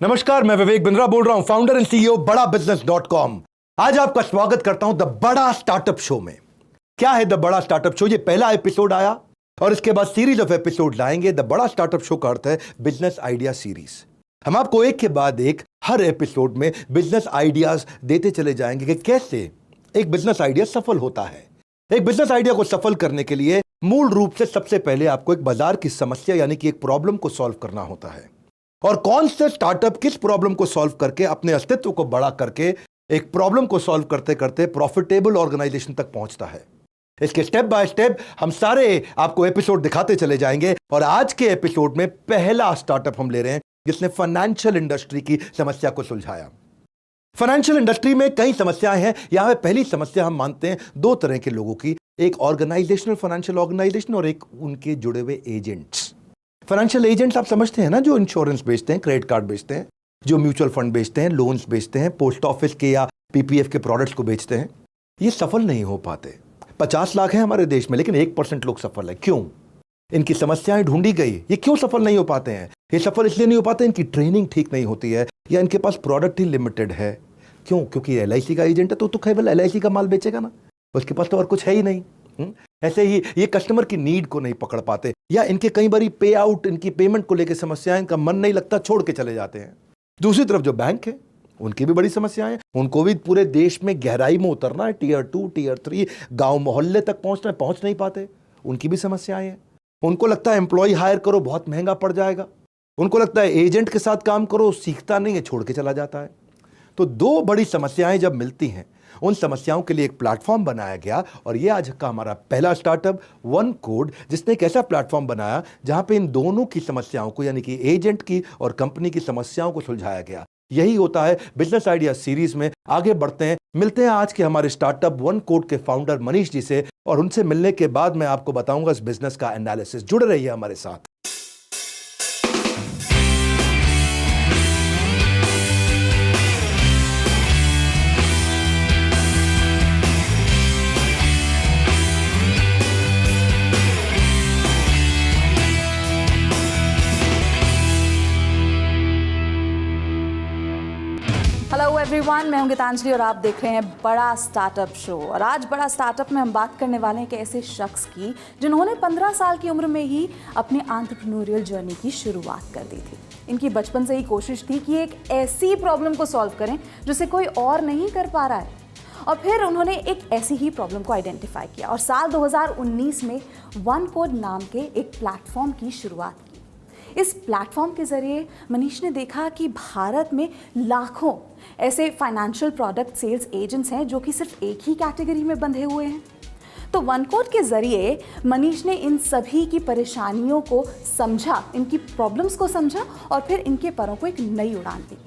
नमस्कार, मैं विवेक बिंद्रा बोल रहा हूं, फाउंडर एंड सीईओ बड़ा बिजनेस .com। आज आपका स्वागत करता हूं द बड़ा स्टार्टअप शो में। क्या है द बड़ा स्टार्टअप शो? ये पहला एपिसोड आया और इसके बाद सीरीज ऑफ एपिसोड लाएंगे। द बड़ा स्टार्टअप शो का अर्थ है बिजनेस आइडिया सीरीज। हम आपको एक के बाद एक हर एपिसोड में बिजनेस आइडियाज देते चले जाएंगे कि कैसे एक बिजनेस आइडिया सफल होता है। एक बिजनेस आइडिया को सफल करने के लिए मूल रूप से सबसे पहले आपको एक बाजार की समस्या यानी कि एक प्रॉब्लम को सॉल्व करना होता है। और कौन से स्टार्टअप किस प्रॉब्लम को सॉल्व करके अपने अस्तित्व को बड़ा करके एक प्रॉब्लम को सॉल्व करते करते प्रॉफिटेबल ऑर्गेनाइजेशन तक पहुंचता है। इसके स्टेप बाय स्टेप हम सारे आपको एपिसोड दिखाते चले जाएंगे। और आज के एपिसोड में पहला स्टार्टअप हम ले रहे हैं जिसने फाइनेंशियल इंडस्ट्री की समस्या को सुलझाया। फाइनेंशियल इंडस्ट्री में कई समस्याएं हैं। यहां पे पहली समस्या हम मानते हैं दो तरह के लोगों की, एक ऑर्गेनाइजेशनल फाइनेंशियल ऑर्गेनाइजेशन और एक उनके जुड़े हुए एजेंट्स। फाइनेंशियल एजेंट्स आप समझते हैं ना, जो इंश्योरेंस बेचते हैं, क्रेडिट कार्ड बेचते हैं, जो म्यूचुअल फंड बेचते हैं, लोन्स बेचते हैं, पोस्ट ऑफिस के या पीपीएफ के प्रोडक्ट्स को बेचते हैं। ये सफल नहीं हो पाते। 50 लाख हैं हमारे देश में, लेकिन 1% लोग सफल है। क्यों? इनकी समस्याएं ढूंढी गई, ये क्यों सफल नहीं हो पाते हैं? ये सफल इसलिए नहीं हो पाते, इनकी ट्रेनिंग ठीक नहीं होती है या इनके पास प्रोडक्ट ही लिमिटेड है। क्यों? क्योंकि LIC का एजेंट है तो केवल LIC का माल बेचेगा ना, उसके पास तो और कुछ है ही नहीं। ऐसे ही ये कस्टमर की नीड को नहीं पकड़ पाते, या इनके कई बारी पे आउट, इनकी पेमेंट को लेकर समस्याएं, इनका मन नहीं लगता, छोड़ के चले जाते हैं। दूसरी तरफ जो बैंक है उनकी भी बड़ी समस्याएं, उनको भी पूरे देश में गहराई में उतरना है, Tier 2 Tier 3 गांव मोहल्ले तक पहुंचना है, पहुंच नहीं पाते, उनकी भी समस्याएं हैं। उनको लगता है एम्प्लॉय हायर करो बहुत महंगा पड़ जाएगा, उनको लगता है एजेंट के साथ काम करो, सीखता नहीं है, छोड़ के चला जाता है। तो दो बड़ी समस्याएं जब मिलती हैं, उन समस्याओं के लिए एक प्लेटफॉर्म बनाया गया। और ये आज का हमारा पहला स्टार्टअप OneCode, जिसने एक ऐसा प्लेटफॉर्म बनाया जहां पे इन दोनों की समस्याओं को यानी कि एजेंट की और कंपनी की समस्याओं को सुलझाया गया। यही होता है बिजनेस आइडिया सीरीज में। आगे बढ़ते हैं, मिलते हैं आज के हमारे स्टार्टअप OneCode के फाउंडर मनीष जी से, और उनसे मिलने के बाद मैं आपको बताऊंगा इस बिजनेस का एनालिसिस। जुड़े रहिए हमारे साथ। हेलो एवरीवन, मैं हूं गीतांजलि और आप देख रहे हैं बड़ा स्टार्टअप शो। और आज बड़ा स्टार्टअप में हम बात करने वाले हैं एक ऐसे शख्स की जिन्होंने 15 साल की उम्र में ही अपनी एंटरप्रेन्योरियल जर्नी की शुरुआत कर दी थी। इनकी बचपन से ही कोशिश थी कि एक ऐसी प्रॉब्लम को सॉल्व करें जिसे कोई और नहीं कर पा रहा है। और फिर उन्होंने एक ऐसी ही प्रॉब्लम को आइडेंटिफाई किया और साल 2019 में OneCode नाम के एक प्लेटफॉर्म की शुरुआत की। इस प्लेटफॉर्म के ज़रिए मनीष ने देखा कि भारत में लाखों ऐसे फाइनेंशियल प्रोडक्ट सेल्स एजेंट्स हैं जो कि सिर्फ एक ही कैटेगरी में बंधे हुए हैं। तो OneCode के ज़रिए मनीष ने इन सभी की परेशानियों को समझा, इनकी प्रॉब्लम्स को समझा और फिर इनके परों को एक नई उड़ान दी।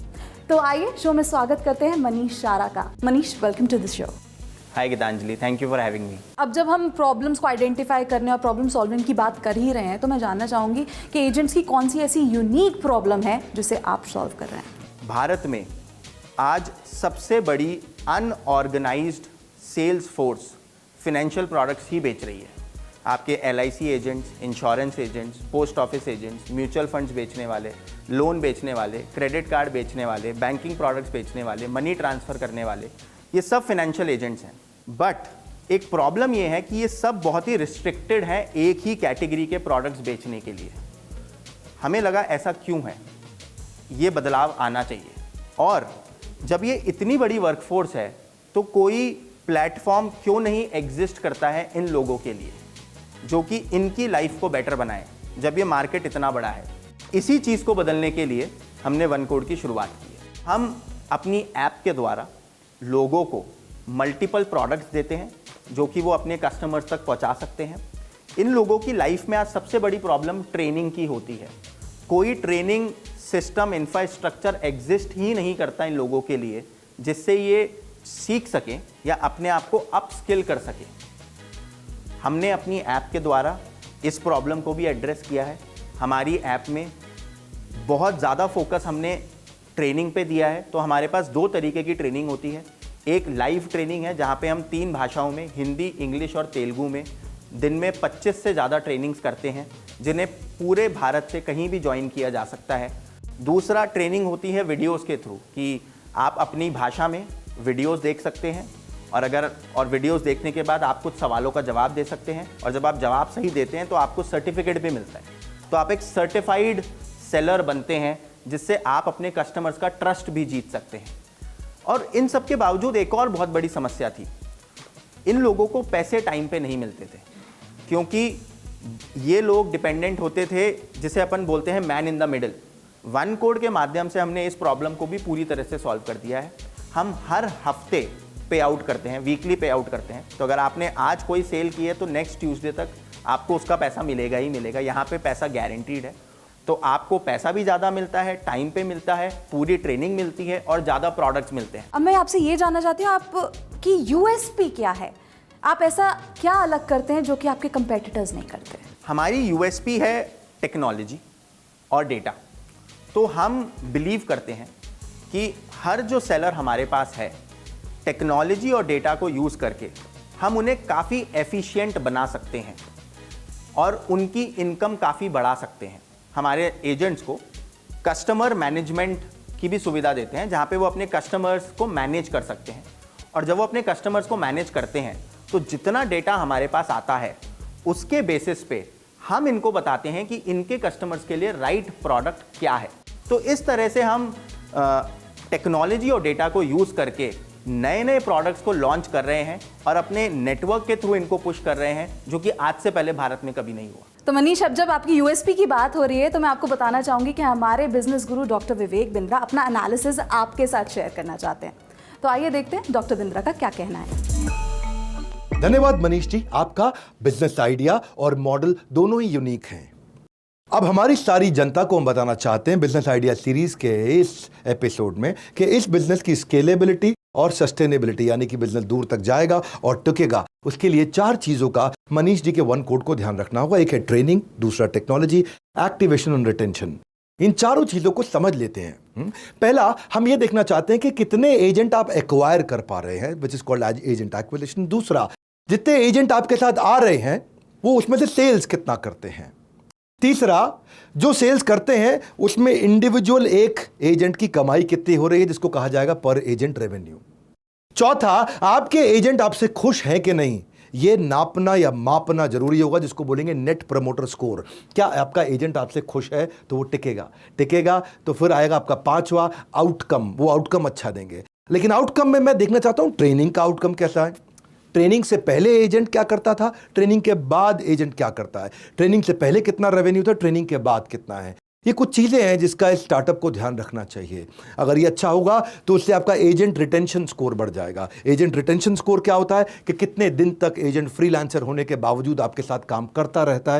तो आइए शो में स्वागत करते हैं मनीष शारा का। Manish, welcome to this show. Hi Geetanjali, thank you for having me. अब जब हम प्रॉब्लम्स को आइडेंटिफाई करने और प्रॉब्लम सॉल्विंग की बात कर ही रहे हैं, तो मैं जानना चाहूँगी कि एजेंट्स की कौन सी ऐसी यूनिक प्रॉब्लम है जिसे आप सॉल्व कर रहे हैं। भारत में आज सबसे बड़ी unorganised sales force financial products ही बेच रही है। आपके LIC agents, insurance agents, post office agents, mutual funds बेचने वाले, लोन बेचने वाले, क्रेडिट कार्ड बेचने वाले, बैंकिंग प्रोडक्ट्स बेचने वाले, मनी ट्रांसफ़र करने वाले, ये सब फिनेंशियल एजेंट्स हैं। बट एक प्रॉब्लम ये है कि ये सब बहुत ही रिस्ट्रिक्टेड हैं एक ही कैटेगरी के प्रोडक्ट्स बेचने के लिए। हमें लगा ऐसा क्यों है, ये बदलाव आना चाहिए। और जब ये इतनी बड़ी वर्कफोर्स है तो कोई प्लेटफॉर्म क्यों नहीं एग्जिस्ट करता है इन लोगों के लिए जो कि इनकी लाइफ को बेटर बनाए, जब ये मार्केट इतना बड़ा है। इसी चीज़ को बदलने के लिए हमने OneCode की शुरुआत की है। हम अपनी ऐप के द्वारा लोगों को मल्टीपल प्रोडक्ट्स देते हैं जो कि वो अपने कस्टमर्स तक पहुंचा सकते हैं। इन लोगों की लाइफ में आज सबसे बड़ी प्रॉब्लम ट्रेनिंग की होती है। कोई ट्रेनिंग सिस्टम, इंफ्रास्ट्रक्चर एग्जिस्ट ही नहीं करता इन लोगों के लिए जिससे ये सीख सकें या अपने आप को अप स्किल कर सकें। हमने अपनी ऐप के द्वारा इस प्रॉब्लम को भी एड्रेस किया है। हमारी ऐप में बहुत ज़्यादा फोकस हमने ट्रेनिंग पे दिया है। तो हमारे पास दो तरीके की ट्रेनिंग होती है। एक लाइव ट्रेनिंग है जहाँ पे हम 3 भाषाओं में, हिंदी, इंग्लिश और तेलुगु में दिन में 25 से ज़्यादा ट्रेनिंग्स करते हैं जिन्हें पूरे भारत से कहीं भी ज्वाइन किया जा सकता है। दूसरा ट्रेनिंग होती है वीडियोस के थ्रू कि आप अपनी भाषा में वीडियोस देख सकते हैं और वीडियोस देखने के बाद आप कुछ सवालों का जवाब दे सकते हैं और जब आप जवाब सही देते हैं तो आपको सर्टिफिकेट भी मिलता है। तो आप एक सर्टिफाइड सेलर बनते हैं जिससे आप अपने कस्टमर्स का ट्रस्ट भी जीत सकते हैं। और इन सब के बावजूद एक और बहुत बड़ी समस्या थी, इन लोगों को पैसे टाइम पे नहीं मिलते थे क्योंकि ये लोग डिपेंडेंट होते थे, जिसे अपन बोलते हैं man in the middle. One code के माध्यम से हमने इस प्रॉब्लम को भी पूरी तरह से सॉल्व कर दिया है। हम हर हफ्ते पे आउट करते हैं, वीकली पे आउट करते हैं। तो अगर आपने आज कोई सेल की है तो नेक्स्ट ट्यूसडे तक आपको उसका पैसा मिलेगा ही मिलेगा। यहाँ पे पैसा गारंटीड है, तो आपको पैसा भी ज़्यादा मिलता है, टाइम पे मिलता है, पूरी ट्रेनिंग मिलती है और ज़्यादा प्रोडक्ट्स मिलते हैं। अब मैं आपसे ये जानना चाहती हूँ आपकी यूएसपी क्या है, आप ऐसा क्या अलग करते हैं जो कि आपके कंपेटिटर्स नहीं करते? हमारी यूएसपी है टेक्नोलॉजी और डेटा। तो हम बिलीव करते हैं कि हर जो सेलर हमारे पास है, टेक्नोलॉजी और डेटा को यूज़ करके हम उन्हें काफ़ी एफिशिएंट बना सकते हैं और उनकी इनकम काफ़ी बढ़ा सकते हैं। हमारे एजेंट्स को कस्टमर मैनेजमेंट की भी सुविधा देते हैं जहाँ पे वो अपने कस्टमर्स को मैनेज कर सकते हैं। और जब वो अपने कस्टमर्स को मैनेज करते हैं तो जितना डेटा हमारे पास आता है उसके बेसिस पे हम इनको बताते हैं कि इनके कस्टमर्स के लिए राइट प्रोडक्ट क्या है। तो इस तरह से हम टेक्नोलॉजी और डेटा को यूज़ करके नए नए प्रोडक्ट्स को लॉन्च कर रहे हैं और अपने नेटवर्क के थ्रू इनको पुश कर रहे हैं, जो कि आज से पहले भारत में कभी नहीं हुआ। तो मनीष, अब जब आपकी यूएसपी की बात हो रही है तो मैं आपको बताना चाहूंगी कि हमारे बिजनेस गुरु डॉक्टर विवेक बिंद्रा अपना एनालिसिस आपके साथ शेयर करना चाहते हैं। तो आइए देखते हैं डॉक्टर बिंद्रा का क्या कहना है। धन्यवाद मनीष जी, आपका बिजनेस आइडिया और मॉडल दोनों ही यूनिक हैं। अब हमारी सारी जनता को हम बताना चाहते हैं बिजनेस आइडिया सीरीज के इस एपिसोड में कि इस बिजनेस की स्केलेबिलिटी और सस्टेनेबिलिटी, यानी कि बिजनेस दूर तक जाएगा और टिकेगा, उसके लिए 4 चीजों का मनीष जी के वन कोड को ध्यान रखना होगा। एक है ट्रेनिंग, दूसरा टेक्नोलॉजी, एक्टिवेशन और रिटेंशन। इन चारों चीजों को समझ लेते हैं। पहला, हम ये देखना चाहते हैं कि कितने एजेंट आप एक्वायर कर पा रहे हैं, which is called agent acquisition. दूसरा, जितने एजेंट आपके साथ आ रहे हैं वो उसमें से सेल्स कितना करते हैं। तीसरा, जो सेल्स करते हैं उसमें इंडिविजुअल एक एजेंट की कमाई कितनी हो रही है, जिसको कहा जाएगा पर एजेंट रेवेन्यू। चौथा, आपके एजेंट आपसे खुश हैं कि नहीं, ये नापना या मापना जरूरी होगा, जिसको बोलेंगे नेट प्रमोटर स्कोर। क्या आपका एजेंट आपसे खुश है तो वो टिकेगा। तो फिर आएगा आपका 5वां, आउटकम। वो आउटकम अच्छा देंगे, लेकिन आउटकम में मैं देखना चाहता हूं ट्रेनिंग का आउटकम कैसा है। ट्रेनिंग से पहले एजेंट क्या करता था, ट्रेनिंग के बाद एजेंट क्या करता है, ट्रेनिंग से पहले कितना रेवेन्यू था, ट्रेनिंग के बाद कितना है। ये कुछ चीज़ें हैं जिसका इस स्टार्टअप को ध्यान रखना चाहिए। अगर ये अच्छा होगा तो उससे आपका एजेंट रिटेंशन स्कोर बढ़ जाएगा। एजेंट रिटेंशन स्कोर क्या होता है कि कितने दिन तक एजेंट फ्रीलांसर होने के बावजूद आपके साथ काम करता रहता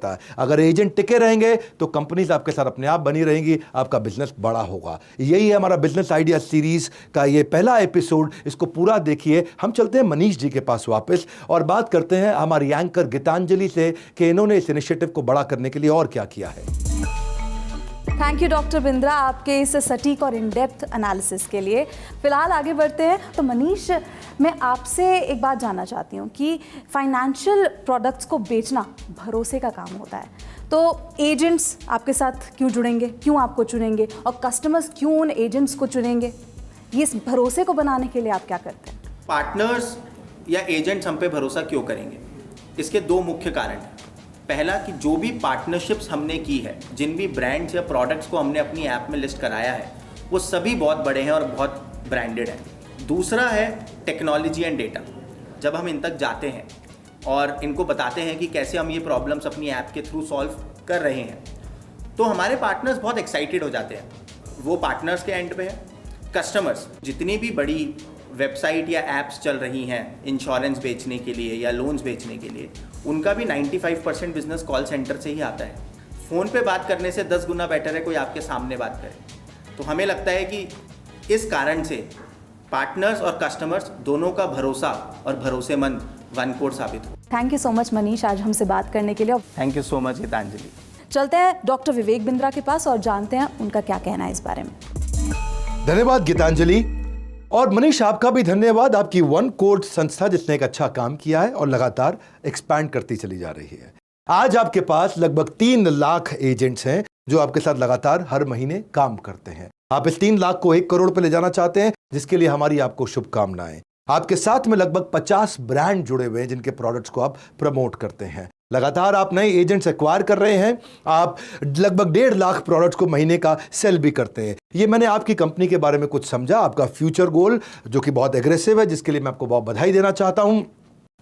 है। अगर एजेंट टिके रहेंगे तो कंपनीज आपके साथ अपने आप बनी रहेंगी, आपका बिजनेस बड़ा होगा। यही है हमारा बिजनेस आइडिया सीरीज का ये पहला एपिसोड। इसको पूरा देखिए। हम चलते हैं मनीष जी के पास वापस और बात करते हैं हमारी एंकर गीतांजलि से कि इन्होंने इस इनिशिएटिव को बड़ा करने के लिए और क्या किया है। थैंक यू डॉक्टर बिंद्रा आपके इस सटीक और इन डेप्थ एनालिसिस के लिए। फिलहाल आगे बढ़ते हैं। तो मनीष, मैं आपसे एक बात जानना चाहती हूँ कि फाइनेंशियल प्रोडक्ट्स को बेचना भरोसे का काम होता है। तो एजेंट्स आपके साथ क्यों जुड़ेंगे, क्यों आपको चुनेंगे, और कस्टमर्स क्यों उन एजेंट्स को चुनेंगे? ये इस भरोसे को बनाने के लिए आप क्या करते हैं? पार्टनर्स या एजेंट्स हम पे भरोसा क्यों करेंगे, इसके 2 मुख्य कारण हैं। पहला कि जो भी पार्टनरशिप्स हमने की है, जिन भी ब्रांड्स या प्रोडक्ट्स को हमने अपनी ऐप में लिस्ट कराया है, वो सभी बहुत बड़े हैं और बहुत ब्रांडेड हैं। दूसरा है टेक्नोलॉजी एंड डेटा। जब हम इन तक जाते हैं और इनको बताते हैं कि कैसे हम ये प्रॉब्लम्स अपनी ऐप के थ्रू सॉल्व कर रहे हैं, तो हमारे पार्टनर्स बहुत एक्साइटेड हो जाते हैं। वो पार्टनर्स के एंड पे है। कस्टमर्स, जितनी भी बड़ी वेबसाइट या एप्स चल रही हैं इंश्योरेंस बेचने के लिए या लोन्स बेचने के लिए, उनका भी 95% बिजनेस कॉल सेंटर से ही आता है। फ़ोन पे बात करने से 10 गुना बेटर है कोई आपके सामने बात करे। तो हमें लगता है कि इस कारण से पार्टनर्स और कस्टमर्स दोनों का भरोसा और भरोसेमंद वन कोड साबित हो। Thank you so much Manish आज हमसे बात करने के लिए। Thank you so much Geetanjali. चलते हैं डॉक्टर विवेक बिंद्रा के पास और जानते हैं उनका क्या कहना है इस बारे में। धन्यवाद गीतांजलि। और मनीष, आपका भी धन्यवाद, आपकी वन कोड संस्था जिसने एक अच्छा काम किया है और लगातार एक्सपैंड करती चली जा रही है। आज आपके पास लगभग 3 लाख एजेंट्स हैं जो आपके साथ लगातार हर महीने काम करते हैं। आप इस 3 लाख को 1 करोड़ पे ले जाना चाहते हैं, जिसके लिए हमारी आपको शुभकामनाएं। आपके साथ में लगभग 50 ब्रांड जुड़े हुए हैं जिनके प्रोडक्ट्स को आप प्रमोट करते हैं। लगातार आप नए एजेंट्स एक्वायर कर रहे हैं। आप लगभग 1.5 लाख प्रोडक्ट्स को महीने का सेल भी करते हैं। ये मैंने आपकी कंपनी के बारे में कुछ समझा, आपका फ्यूचर गोल जो कि बहुत एग्रेसिव है, जिसके लिए मैं आपको बहुत बधाई देना चाहता हूं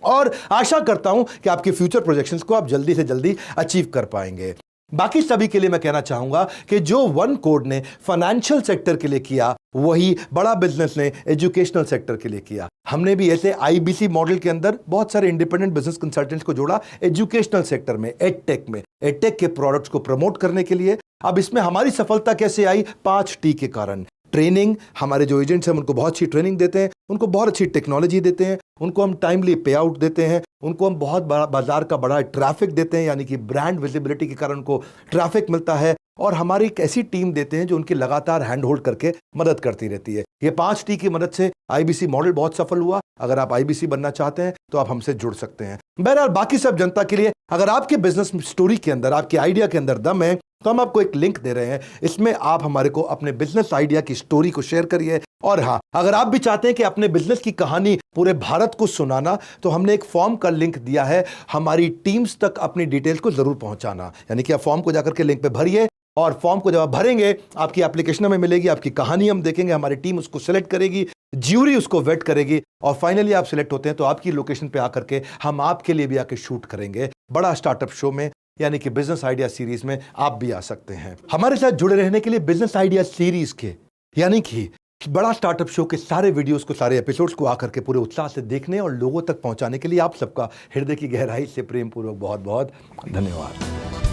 और आशा करता हूं कि आपके फ्यूचर प्रोजेक्शंस को आप जल्दी से जल्दी अचीव कर पाएंगे। बाकी सभी के लिए मैं कहना चाहूंगा कि जो वन कोड ने फाइनेंशियल सेक्टर के लिए किया, वही बड़ा बिजनेस ने एजुकेशनल सेक्टर के लिए किया। हमने भी ऐसे आईबीसी मॉडल के अंदर बहुत सारे इंडिपेंडेंट बिजनेस कंसल्टेंट्स को जोड़ा एजुकेशनल सेक्टर में, एडटेक के प्रोडक्ट्स को प्रमोट करने के लिए। अब इसमें हमारी सफलता कैसे आई? 5 टी के कारण। ट्रेनिंग, हमारे जो एजेंट्स हैं उनको बहुत अच्छी ट्रेनिंग देते हैं, उनको बहुत अच्छी टेक्नोलॉजी देते हैं, उनको हम टाइमली पे आउट देते हैं, उनको हम बहुत बड़ा बाजार का बड़ा ट्रैफिक देते हैं, यानी कि ब्रांड विजिबिलिटी के कारण उनको ट्रैफिक मिलता है, और हमारी एक ऐसी टीम देते हैं जो उनकी लगातार हैंड होल्ड करके मदद करती रहती है। ये 5 टी की मदद से आईबीसी मॉडल बहुत सफल हुआ। अगर आप आईबीसी बनना चाहते हैं तो आप हमसे जुड़ सकते हैं। बहरहाल बाकी सब जनता के लिए, अगर आपके बिजनेस स्टोरी के अंदर, आपके आइडिया के अंदर दम है, तो हम आपको एक लिंक दे रहे हैं। इसमें आप हमारे को अपने बिजनेस आइडिया की स्टोरी को शेयर करिए। और हाँ, अगर आप भी चाहते हैं कि अपने बिजनेस की कहानी पूरे भारत को सुनाना, तो हमने एक फॉर्म का लिंक दिया है। हमारी टीम्स तक अपनी डिटेल्स को जरूर पहुंचाना, यानी कि आप फॉर्म को जाकर के लिंक पे भरिए, और फॉर्म को जब आप भरेंगे आपकी एप्लीकेशन में मिलेगी, आपकी कहानी हम देखेंगे, हमारी टीम उसको सिलेक्ट करेगी, ज्यूरी उसको वेट करेगी, और फाइनली आप सिलेक्ट होते हैं तो आपकी लोकेशन पे आकर के हम आपके लिए भी आके शूट करेंगे बड़ा स्टार्टअप शो में, यानी कि बिजनेस आइडिया सीरीज में आप भी आ सकते हैं। हमारे साथ जुड़े रहने के लिए बिजनेस आइडिया सीरीज के, यानी कि बड़ा स्टार्टअप शो के सारे वीडियोस को, सारे एपिसोड्स को आकर के पूरे उत्साह से देखने और लोगों तक पहुंचाने के लिए आप सबका हृदय की गहराई से प्रेम पूर्वक बहुत बहुत धन्यवाद।